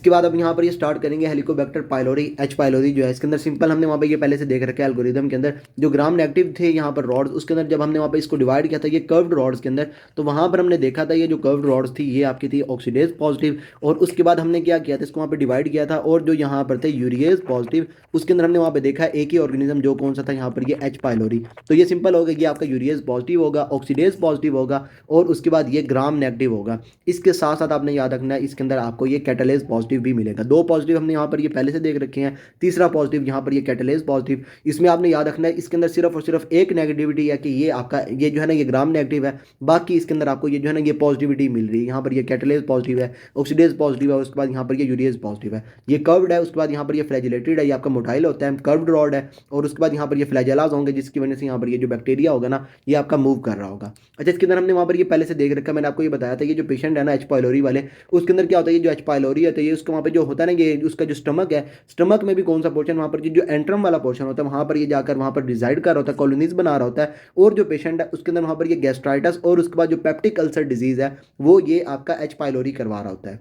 इसके बाद अब यहाँ पर ये स्टार्ट करेंगे हेलिकोबैक्टर पाइलोरी एच पाइलोरी जो है, इसके अंदर सिंपल हमने वहाँ पे ये पहले से देख रखा है एल्गोरिदम के अंदर। जो ग्राम नेगेटिव थे यहाँ पर रॉड्स, उसके अंदर जब हमने वहाँ पे इसको डिवाइड किया था ये कर्व्ड रॉड्स के अंदर, तो वहाँ पर हमने देखा था ये जो कर्व्ड रॉड्स थी ये आपकी थी ऑक्सीडेज पॉजिटिव। और उसके बाद हमने क्या किया था, इसको वहाँ पे डिवाइड किया था, और जो यहाँ पर थे यूरिएज पॉजिटिव, उसके अंदर हमने वहाँ पे देखा एक ही ऑर्गेनिज्म जो कौन सा था यहाँ पर ये एच पाइलोरी। तो ये सिंपल होगा, ये आपका यूरिएज पॉजिटिव होगा, ऑक्सीडेज पॉजिटिव होगा, और उसके बाद ये ग्राम नेगेटिव होगा। इसके साथ साथ आपने याद रखना है इसके अंदर आपको ये कैटलेज पॉजिटिव भी मिलेगा। दो पॉजिटिव हमने यहाँ पर ये पहले से देख रखे हैं, तीसरा पॉजिटिव यहाँ पर ये कैटलेज पॉजिटिव। इसमें आपने याद रखना है इसके अंदर सिर्फ और सिर्फ एक नेगेटिविटी है कि ये आपका ये जो है ना ये ग्राम नेगेटिव है, बाकी इसके अंदर आपको ये जो है ना ये पॉजिटिविटी मिल रही है। यहाँ पर ये कैटलेज पॉजिटिव है, ऑक्सीडेज पॉजिटिव है, उसके बाद यहाँ पर ये यूरिएज पॉजिटिव है, ये कर्व्ड है, उसके बाद यहाँ पर ये फ्लैजिलेटेड है, ये आपका मोटाइल होता है, कर्व्ड रॉड है, और उसके बाद यहाँ पर ये फ्लैजेलाज होंगे जिसकी वजह से यहाँ पर ये जो बैक्टीरिया होगा ना ये आपका मूव कर रहा होगा। अच्छा, इसके अंदर हमने वहाँ पर ये पहले से देख रखा है, मैंने आपको ये बताया था, ये जो पेशेंट है ना एच पाइलोरी वाले, उसके अंदर क्या होता है, ये जो एच पाइलोरी है तो ये उसका वहाँ पे जो होता है ना ये उसका जो स्टमक है, स्टमक में भी कौन सा पोर्शन वहाँ पर जो एंट्रम वाला पोर्शन होता है वहाँ पर ये जाकर वहाँ पर डिजाइड कर रहा होता है, कॉलोनीज बना रहा होता है। और जो पेशेंट है उसके अंदर वहाँ पर ये गैस्ट्राइटिस और उसके बाद जो पेप्टिक अल्सर डिजीज है वो ये आपका एच पाइलोरी करवा रहा होता है।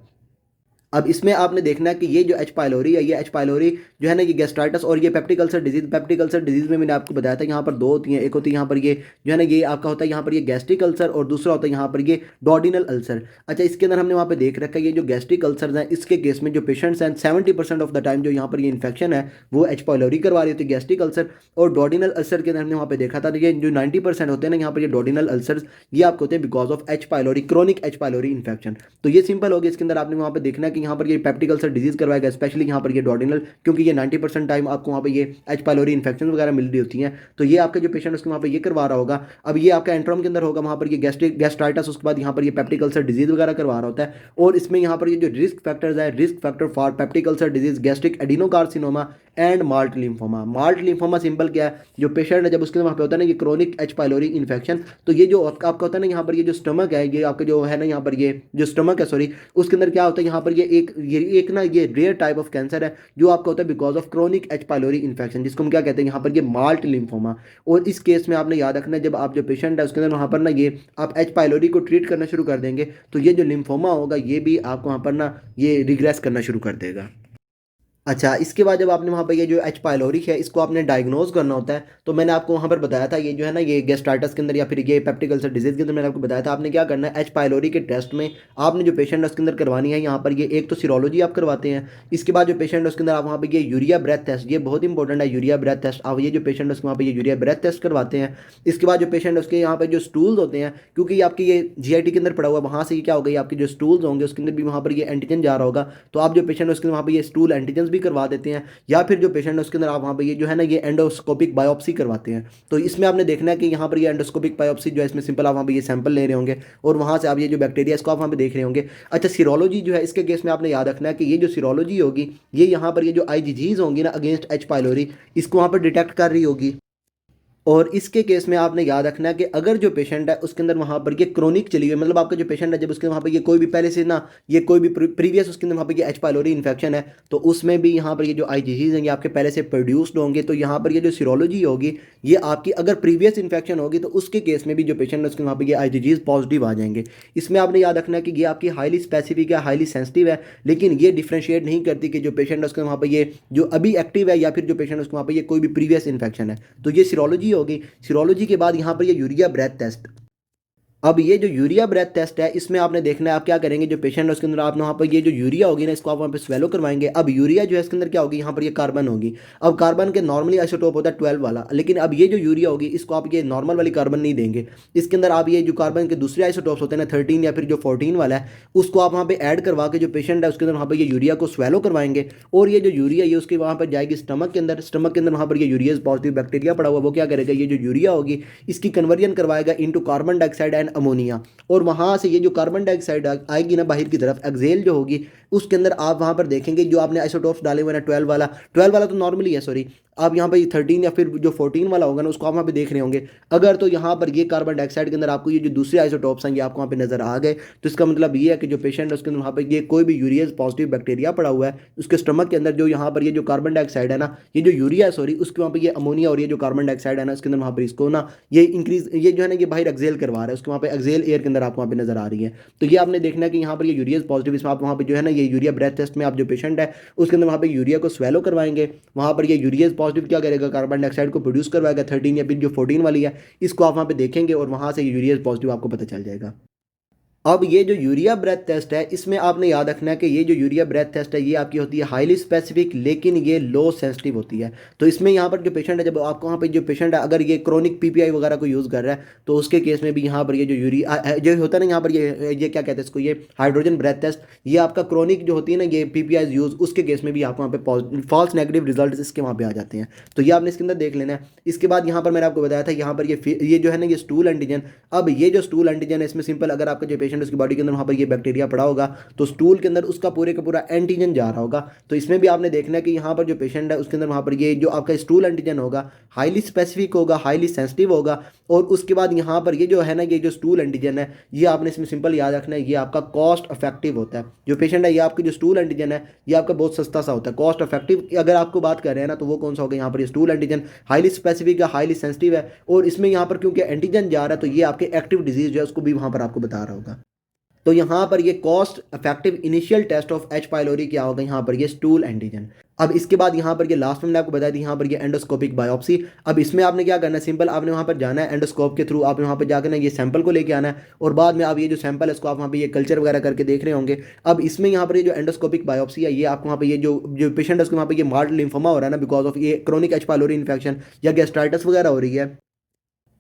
अब इसमें आपने देखना है कि ये जो एच पाइलोरी है, ये एच पाइलोरी जो है ना ये गैस्ट्राइटिस और ये peptic ulcer disease, peptic ulcer disease में मैंने आपको बताया था यहाँ पर दो होती हैं, एक होती है यहाँ पर ये जो है ना ये आपका होता है यहाँ पर ये गैस्ट्रिक अल्सर, और दूसरा होता है यहाँ पर ये डॉर्डिनल अल्सर। अच्छा, इसके अंदर हमने वहाँ पे देख रखा है ये जो गैस्ट्रिक अल्सर हैं इसके केस में जो पेशेंट्स हैं 70% ऑफ द टाइम जो यहाँ पर ये इन्फेक्शन है वो एच पाइलोरी करवा रही होती है, गैस्ट्रिक अल्सर। और डॉर्डिनल अल्सर के अंदर हमने वहाँ पे देखा था ये जो 90% होते हैं ना यहाँ पर ये डॉर्डिनल अल्सर ये आपको होते हैं because of H pylori, chronic H pylori infection. तो ये सिंपल हो गया, इसके अंदर आपने वहाँ पे देखना है कि यहाँ पर ये पेप्टिक अल्सर डिजीज करवाएगा, स्पेशली यहाँ पर ये डॉर्डिनल, क्योंकि ये 90% टाइम आपको वहाँ पे ये एच पाइलोरी इन्फेक्शन वगैरह मिल रही होती हैं। तो ये आपका जो पेशेंट उसके वहाँ पे ये करवा रहा होगा। अब ये आपका एंट्रोम के अंदर होगा वहाँ पर ये गैस्ट्राइटिस, उसके बाद यहाँ पर ये पेप्टिक अल्सर डिजीज वगैरह करवा रहा होता है। और इसमें यहाँ पर ये जो रिस्क फैक्टर्स है, risk factor for peptic ulcer disease, gastric adenocarcinoma and malt lymphoma. Malt lymphoma simple क्या है, जो पेशेंट है जब उसके वहाँ पे होता है ना ये क्रोनिक एच पाइलोरी इन्फेक्शन, तो ये जो आपका होता है ना यहाँ पर ये जो स्टमक है, ये आपका जो है ना यहाँ पर ये जो स्टमक है सॉरी, उसके अंदर क्या होता है यहाँ पर ये एक ना ये रेयर टाइप ऑफ कैंसर है जो आपका होता है because of chronic H pylori infection, जिसको हम क्या कहते हैं यहाँ पर ये माल्ट लिम्फोमा। और इस केस में आपने याद रखना है जब आप जो पेशेंट है उसके अंदर वहाँ पर ना ये आप एच पाइलोरी को ट्रीट करना शुरू कर देंगे तो ये जो लिम्फोमा होगा ये भी आपको वहाँ पर ना ये रिग्रेस करना शुरू कर देगा। अच्छा, इसके बाद जब आपने वहाँ पे ये जो एच पाइलोरी है इसको आपने डायग्नोज करना होता है, तो मैंने आपको वहाँ पर बताया था ये जो है ना ये गैस्ट्राइटिस के अंदर या फिर ये पेप्टिक अल्सर डिजीज के अंदर मैंने आपको बताया था आपने क्या करना है, एच पाइलोरी के टेस्ट में आपने जो पेशेंट है उसके अंदर करवानी है यहाँ पर ये एक तो सीरोलॉजी आप करवाते हैं, इसके बाद जो पेशेंट है उसके अंदर आप वहाँ पर ये यूरिया ब्रेथ टेस्ट, ये बहुत इंपॉर्टेंट है यूरिया ब्रेथ टेस्ट, आप ये जो पेशेंट है उसके वहाँ पर ये यूरिया ब्रेथ टेस्ट करवाते हैं। इसके बाद जो पेशेंट है उसके यहाँ पर जो स्टूल्स होते हैं, क्योंकि ये आपकी ये जीआईटी के अंदर पड़ा हुआ वहाँ से क्या होगा ये आपके जो स्टूल्स होंगे उसके अंदर भी वहाँ पर ये एंटीजन जा रहा होगा, तो आप जो पेशेंट है उसके वहाँ पर ये स्टूल एंटीजन भी करवा देते हैं। या फिर जो पेशेंट है उसके अंदर आप वहाँ पे ये जो है ना ये एंडोस्कोपिक बायोप्सी करवाते हैं। तो इसमें आपने देखना है कि यहाँ पर ये एंडोस्कोपिक बायोप्सी जो है इसमें सिंपल आप वहाँ पे ये सैंपल ले रहे होंगे और वहाँ से आप ये जो बैक्टीरिया इसको आप वहाँ पे देख रहे होंगे। अच्छा, सीरोलॉजी जो है इसके केस में आपने याद रखना है कि ये जो सीरोलॉजी होगी ये यहाँ पर ये जो आईजीजीज होंगी ना अगेंस्ट एच पाइलोरी इसको वहाँ पर डिटेक्ट कर रही होगी। और इसके केस में आपने याद रखना है कि अगर जो पेशेंट है उसके अंदर वहाँ पर ये क्रोनिक चली गई, मतलब आपका जो पेशेंट है जब उसके वहाँ पर ये कोई भी पहले से ना ये कोई भी प्रीवियस उसके अंदर वहाँ पर ये एच पाइलोरी इन्फेक्शन है तो उसमें भी यहाँ पर ये जो आईजीजीज हैं ये आपके पहले से प्रोड्यूस्ड होंगे, तो यहाँ पर ये जो सीरोलॉजी होगी ये आपकी अगर प्रीवियस इन्फेक्शन होगी तो उसके केस में भी जो पेशेंट है उसके वहाँ पर ये आईजीजीज पॉजिटिव आ जाएंगे। इसमें आपने याद रखना है कि ये आपकी हाईली स्पेसिफिक है, हाईली सेंसिटिव है, लेकिन ये डिफ्रेंशिएट नहीं करती कि जो पेशेंट है उसके वहाँ पर ये जो अभी एक्टिव है या फिर जो पेशेंट है उसके वहाँ पर ये कोई भी प्रीवियस इन्फेक्शन है। तो ये सीरोलॉजी होगी। सीरोलॉजी के बाद यहाँ पर ये यूरिया ब्रेथ टेस्ट। अब ये जो यूरिया ब्रेथ टेस्ट है इसमें आपने देखना है आप क्या करेंगे, जो पेशेंट है उसके अंदर आप वहाँ पर ये जो यूरिया होगी ना इसको आप वहाँ पे स्वेलो करवाएंगे। अब यूरिया जो है इसके अंदर क्या होगी, यहाँ पर ये कार्बन होगी। अब कार्बन के नॉर्मली आइसोटोप होता है 12 वाला, लेकिन अब ये जो यूरिया होगी इसको आप ये नॉर्मल वाली कार्बन नहीं देंगे, इसके अंदर आप ये जो कार्बन के दूसरे आइसोटोप्स होते हैं ना 13 या फिर जो 14 वाला है उसको आप वहाँ पे ऐड करवा के जो पेशेंट है उसके अंदर वहाँ पर ये यूरिया को स्वेलो करवाएंगे। और ये जो यूरिया ये उसके वहाँ पर जाएगी स्टमक के अंदर, स्टमक के अंदर वहाँ पर ये यूरिया पॉजिटिव बैक्टीरिया पड़ा हुआ वो क्या करेगा, ये जो यूरिया होगी इसकी कन्वर्जन करवाएगा into carbon dioxide and ammonia. और वहाँ से ये जो कार्बन डाइऑक्साइड आएगी ना बाहर की तरफ एक्सेल जो होगी उसके अंदर आप वहाँ पर देखेंगे जो आपने आइसोटोप्स डाले हुए ना 12 वाला तो नॉर्मली है सॉरी, आप यहाँ पर 13 या फिर जो 14 वाला होगा ना उसको आप वहाँ पे देख रहे होंगे। अगर तो यहाँ पर ये कार्बन डाइऑक्साइड के अंदर आपको ये जो दूसरे आइसोटोप्स हैं ये आपको वहाँ पे नजर आ गए तो इसका मतलब ये है कि जो पेशेंट है उसके अंदर वहाँ पर ये कोई भी यूरियाज पॉजिटिव बैक्टीरिया पड़ा हुआ है उसके स्टमक के अंदर, जो यहाँ पर ये जो कार्बन डाइऑक्साइड है ना ये जो यूरिया सॉरी उसके वहाँ पर ये अमोनिया और ये जो कार्बन डाइऑक्साइड है ना इसके अंदर वहाँ पर इसको ना ये इंक्रीज ये जो है ना ये बाहर एक्सेल करवा रहा है उसके वहाँ पे एक्सेल एयर के अंदर आपको वहाँ पे नजर आ रही है। तो ये आपने देखना है कि यहाँ पर ये यूरियाज पॉजिटिव इसमें आप वहाँ पे जो है ना ये यूरिया ब्रेथ टेस्ट में आप जो पेशेंट है उसके अंदर वहाँ पे यूरिया को स्वेलो करवाएंगे, वहाँ पर ये यूरिया पॉजिटिव क्या करेगा, कार्बन डाइऑक्साइड को प्रोड्यूस करवाएगा 13 या फिर जो 14 वाली है इसको आप वहाँ पे देखेंगे और वहाँ से यूरिया पॉजिटिव आपको पता चल जाएगा। अब ये जो यूरिया ब्रेथ टेस्ट है इसमें आपने याद रखना है कि ये जो यूरिया ब्रेथ टेस्ट है ये आपकी होती है हाईली स्पेसिफिक, लेकिन ये लो सेंसिटिव होती है। तो इसमें यहाँ पर जो पेशेंट है, जब आपको वहाँ पे जो पेशेंट है अगर ये क्रोनिक पीपीआई वगैरह को यूज़ कर रहा है तो उसके केस में भी यहाँ पर ये जो यूरिया जो होता है ना, यहाँ पर ये क्या कहते हैं इसको, ये हाइड्रोजन ब्रेथ टेस्ट, ये आपका क्रोनिक जो होती है ना ये पीपीआई यूज़, उसके केस में भी आपको वहाँ पे फॉल्स नेगेटिव रिजल्ट इसके वहाँ पे आ जाते हैं। तो ये आपने इसके अंदर देख लेना है। इसके बाद यहाँ पर मैंने आपको बताया था यहाँ पर ये जो है ना ये स्टूल एंटीजन। अब ये जो स्टूल एंटीजन है इसमें सिंपल, अगर आपका जो पेशेंट उसकी बॉडी के अंदर वहाँ पर ये बैक्टीरिया पड़ा होगा तो स्टूल के अंदर उसका पूरे का पूरा एंटीजन जा रहा होगा। तो इसमें भी आपने देखना है कि यहाँ पर जो पेशेंट है उसके अंदर वहाँ पर ये जो आपका स्टूल एंटीजन होगा हाईली स्पेसिफिक होगा, हाईली सेंसिटिव होगा। और उसके बाद यहाँ पर ये जो है ना ये जो स्टूल एंटीजन है ये आपने इसमें सिंपल याद रखना है, ये आपका कॉस्ट इफेक्टिव होता है। जो पेशेंट है ये आपकी जो स्टूल एंटीजन है ये आपका बहुत सस्ता सा होता है, कॉस्ट इफेक्टिव अगर आपको बात कर रहे हैं ना तो वो कौन सा होगा, यहाँ पर ये स्टूल एंटीजन हाईली स्पेसिफिक है, हाईली सेंसिटिव है। और इसमें यहाँ पर क्योंकि एंटीजन जा रहा है तो ये आपके एक्टिव डिजीज जो है उसको भी वहाँ पर आपको बता रहा होगा। तो यहाँ पर ये cost effective initial test of H pylori क्या होगा, यहाँ पर ये स्टूल एंटीजन। अब इसके बाद यहाँ पर ये लास्ट में मैंने आपको बताया थी यहाँ पर ये एंडोस्कोपिक बायोप्सी। अब इसमें आपने क्या करना है, सिंपल आपने वहाँ पर जाना है एंडोस्कोप के थ्रू, आपने वहाँ पर जाकर ना ये सैंपल को लेके आना है और बाद में आप ये जो सैंपल है इसको आप वहाँ पे ये कल्चर वगैरह करके देख रहे होंगे। अब इसमें यहाँ पर ये जो एंडोस्कोपिक बायोप्सी है ये आपको वहाँ पे ये जो पेशेंट है उसको वहाँ पे ये मार्ड लिम्फोमा हो रहा है ना बिकॉज ऑफ ये क्रोनिक एच पाइलोरी इन्फेक्शन या गैस्ट्राइटिस वगैरह हो रही है,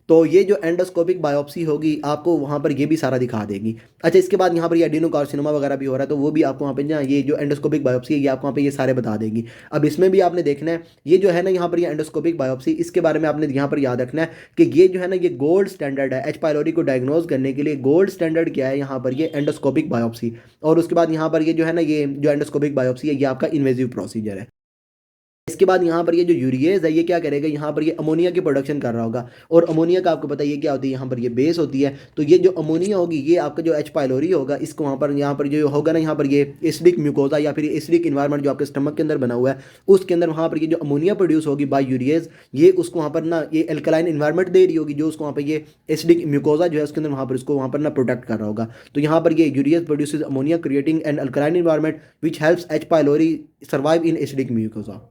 तो ये जो एंडोस्कोपिक बायोप्सी होगी आपको वहाँ पर ये भी सारा दिखा देगी। अच्छा, इसके बाद यहाँ पर ये एडिनोकार्सिनोमा वगैरह भी हो रहा है तो वो भी आपको वहाँ पे ना ये जो एंडोस्कोपिक बायोप्सी है ये आपको वहाँ पे ये सारे बता देगी। अब इसमें भी आपने देखना है ये जो है ना यहाँ पर ये एंडोस्कोपिक बायोप्सी, इसके बारे में आपने यहाँ पर याद रखना है कि ये जो है ना ये गोल्ड स्टैंडर्ड है एच पाइलोरी को डायग्नोज करने के लिए। गोल्ड स्टैंडर्ड क्या है, यहाँ पर ये एंडोस्कोपिक बायोप्सी। और उसके बाद यहाँ पर ये जो है ना ये जो एंडोस्कोपिक बायोप्सी है ये आपका इन्वेजिव प्रोसीजर है। इसके बाद यहाँ पर ये जो यूरिएज है ये क्या करेगा, यहाँ पर ये अमोनिया की प्रोडक्शन कर रहा होगा और अमोनिया का आपको पता है ये क्या होती है, यहाँ पर ये बेस होती है। तो ये जो अमोनिया होगी ये आपका जो एच पाइलोरी होगा इसको वहाँ पर यहाँ पर जो होगा ना यहाँ पर ये एसिडिक म्यूकोजा या फिर एसिडिक इन्वायरमेंट जो आपके स्टमक के अंदर बना हुआ है उसके अंदर वहाँ पर ये जो अमोनिया प्रोड्यूस होगी बाय यूरिएज ये उसको वहाँ पर ना ये एल्कलाइन इन्वायरमेंट दे रही होगी जो उसको वहाँ पर ये एसिडिक म्यूकोजा जो है उसके अंदर वहाँ पर इसको वहाँ पर ना प्रोटेक्ट कर रहा होगा। तो यहाँ पर ये urease produces ammonia creating an alkaline environment which helps H pylori survive in acidic mucosa.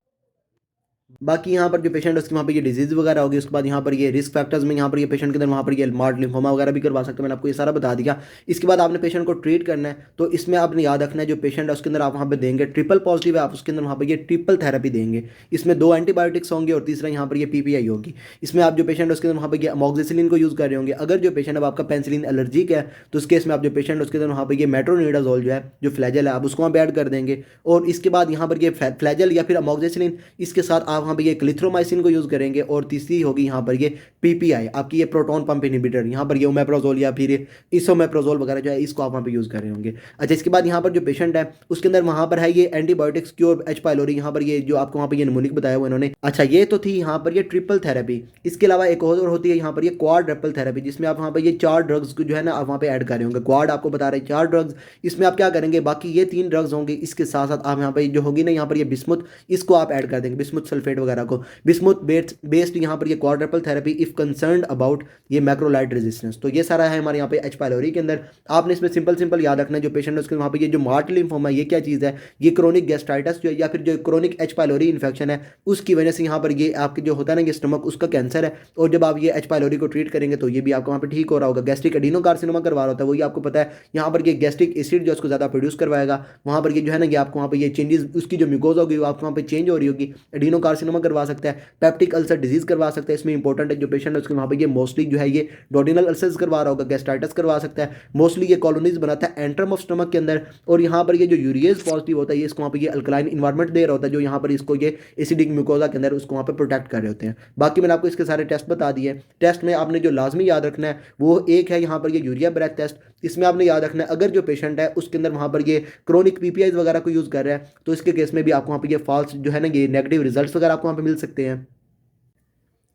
बाकी यहाँ पर जो पेशेंट है उसके वहाँ पे ये डिजीज वगैरह होगी। उसके बाद यहाँ पर ये रिस्क फैक्टर्स में यहाँ पर ये पेशेंट के अंदर वहाँ पर ये मार्ड लिम्फोमा वगैरह भी करवा सकते हैं, मैंने आपको ये सारा बता दिया। इसके बाद आपने पेशेंट को ट्रीट करना है तो इसमें आपने याद रखना है जो पेशेंट है उसके अंदर आप वहाँ पे देंगे ट्रिपल पॉजिटिव है आप उसके अंदर वहाँ पर ये ट्रिपल थेरेपी देंगे। इसमें 2 एंटीबायोटिक्स होंगे और तीसरा यहाँ पर ये पीपीआई होगी। इसमें आप जो पेशेंट है उसके अंदर वहाँ पर ये अमोक्सिसिलिन को यूज़ कर रहे होंगे। अगर जो पेशेंट अब आपका पेंसिलिन एलर्जिक है तो उस केस में आप जो पेशेंट उसके अंदर वहाँ पर ये मेट्रोनिडाजोल जो है जो फ्लैजल है आप उसको वहाँ पर ऐड कर देंगे। और इसके बाद यहाँ पर ये फ्लैजल या फिर अमोक्सिसिलिन इसके साथ आप वहाँ पर ये क्लिथ्रोमाइसिन को यूज़ करेंगे। और तीसरी होगी यहाँ पर ये पीपीआई आपकी ये प्रोटॉन पंप इनहिबिटर, यहाँ पर ये ओमेप्राजोल या फिर इसोमेप्राजोल वगैरह जो है इसको आप वहाँ पे यूज़ कर रहे होंगे। अच्छा, इसके बाद यहाँ पर जो पेशेंट है उसके अंदर वहाँ पर है ये एंटीबायोटिक्स क्योर एच पाइलोरी, यहाँ पर ये जो आपको वहाँ पर ये निमोनिक बताया हुआ इन्होंने। अच्छा, ये तो थी यहाँ पर ये ट्रिपल थेरेपी। इसके अलावा एक और होती है यहाँ पर ये क्वाड्रपल थेरेपी जिसमें आप वहाँ पर ये 4 ड्रग्स को जो है ना आप वहाँ पे ऐड कर रहे होंगे। क्वाड आपको बता रहे हैं 4 ड्रग्स, इसमें आप क्या करेंगे बाकी ये 3 ड्रग्स होंगे। इसके साथ साथ आप यहाँ पर जो होगी ना यहाँ पर ये बिस्मुथ इसको आप ऐड कर देंगे, बिस्मुथ सल्फेट वगैरह को। बिस्मुथ बेस्ड यहाँ पर ये quadruple therapy if concern about ये मैक्रोलाइट रेजिस्टेंस। तो ये सारा है हमारे यहाँ पे एच पाइलोरी के अंदर। आपने इसमें सिंपल याद रखना है जो पेशेंट है उसके वहाँ पे ये जो मार्ट लिम्फोमा ये क्या चीज़ है, ये क्रोनिक गैस्ट्राइटिस जो है या फिर जो क्रोनिक एच पाइलोरी इन्फेक्शन है उसकी वजह से यहाँ पर ये आपके जो होता है ना ये स्टमक उसका कैंसर है। और जब आप ये एच पाइलोरी को ट्रीट करेंगे तो ये भी आपको वहाँ पर ठीक हो रहा होगा। गैस्ट्रिक एडिनोकार्सिनोमा करवा रहा होता है वही आपको पता है यहाँ पर ये गैस्ट्रिक एसिड जो उसको ज़्यादा प्रोड्यूस करवाएगा। वहाँ पर ये जो है ना ये आपको वहाँ पर ये चेंजेस उसकी जो म्यूकोज होगी वो आपको वहाँ पर चेंज हो रही होगी। एडिनोकार्सिनोमा करवा सकता है, पेप्टिक अल्सर डिजीज करवा सकता है। इसमें इंपॉर्टेंट है जो पेशेंट है उसके वहाँ पे ये मोस्टली जो है ये डोडिनल अल्सर्स करवा रहा होगा, गैस्ट्राइटिस करवा सकता है। मोस्टली ये कॉलोनीज बनाता है एंट्रम ऑफ स्टमक के अंदर। और यहाँ पर ये जो यूरिएज पॉजिटिव होता है ये इसको वहाँ पे ये अल्कलाइन इन्वायरमेंट दे रहा होता है जो यहाँ पर इसको ये एसिडिक म्यूकोजा के अंदर उसको वहाँ पे प्रोटेक्ट कर रहे होते हैं। बाकी मैंने आपको इसके सारे टेस्ट बता दिए। टेस्ट में आपने जो लाजमी याद रखना है वो एक है यहाँ पर ये यूरिया ब्रेथ टेस्ट। इसमें आपने याद रखना है अगर जो पेशेंट है उसके अंदर वहाँ पर ये क्रोनिक पीपीआई वगैरह को यूज़ कर रहा है तो इसके केस में भी आपको वहाँ पर ये फॉल्स जो है ना ये नेगेटिव रिजल्ट वगैरह आपको वहाँ पर मिल सकते हैं।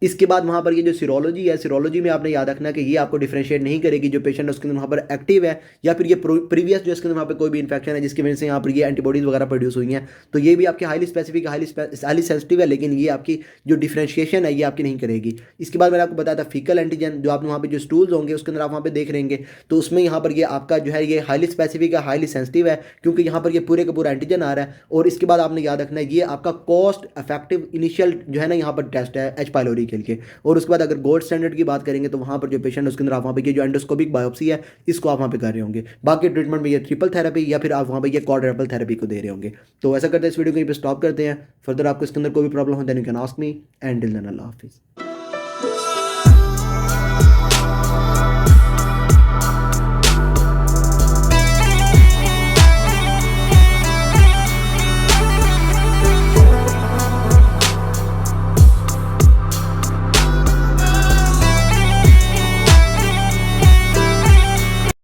इसके बाद वहाँ पर ये जो सीरोलॉजी है, सीरोलॉजी में आपने याद रखना कि ये आपको डिफरेंशिएट नहीं करेगी जो पेशेंट है उसके अंदर वहाँ पर एक्टिव है या फिर ये प्रीवियस जो इसके अंदर वहाँ पर कोई भी इन्फेक्शन है जिसकी वजह से यहाँ पर ये एंटीबॉडीज़ वगैरह प्रोड्यूस हुई हैं, तो ये भी आपकी हाईली स्पेसिफिक, हाईली सेंसिटिव है, लेकिन ये आपकी जो डिफरेंशिएशन है ये आपकी नहीं करेगी। इसके बाद मैंने आपको बताया था फीकल एंटीजन, जो आपने वहाँ पे जो स्टूल्स होंगे उसके अंदर आप वहाँ पे देख रहेंगे, तो उसमें यहाँ पर ये आपका जो है ये हाईली स्पेसिफिक है, हाईली सेंसिटिव है, क्योंकि यहाँ पर ये पूरे का पूरा एंटीजन आ रहा है। और इसके बाद आपने याद रखना है ये आपका कॉस्ट इफेक्टिव इनिशियल जो है ना यहाँ पर टेस्ट है एच पाइलोरी के लिए। और उसके बाद अगर गोल्ड स्टैंडर्ड की बात करेंगे तो वहाँ पर जो पेशेंट है उसके अंदर आप वहाँ पे ये जो एंडोस्कोपिक बायोप्सी है इसको आप वहाँ पे कर रहे होंगे। बाकी ट्रीटमेंट में ये ट्रिपल थेरेपी या फिर आप वहाँ पे ये क्वाड्रपल थेरेपी को दे रहे होंगे। तो ऐसा करते हैं इस वीडियो को यहीं पे स्टॉप करते हैं। फर्दर आपको इसके अंदर कोई भी प्रॉब्लम हो then you can ask me and till then अल्लाह हाफिज़।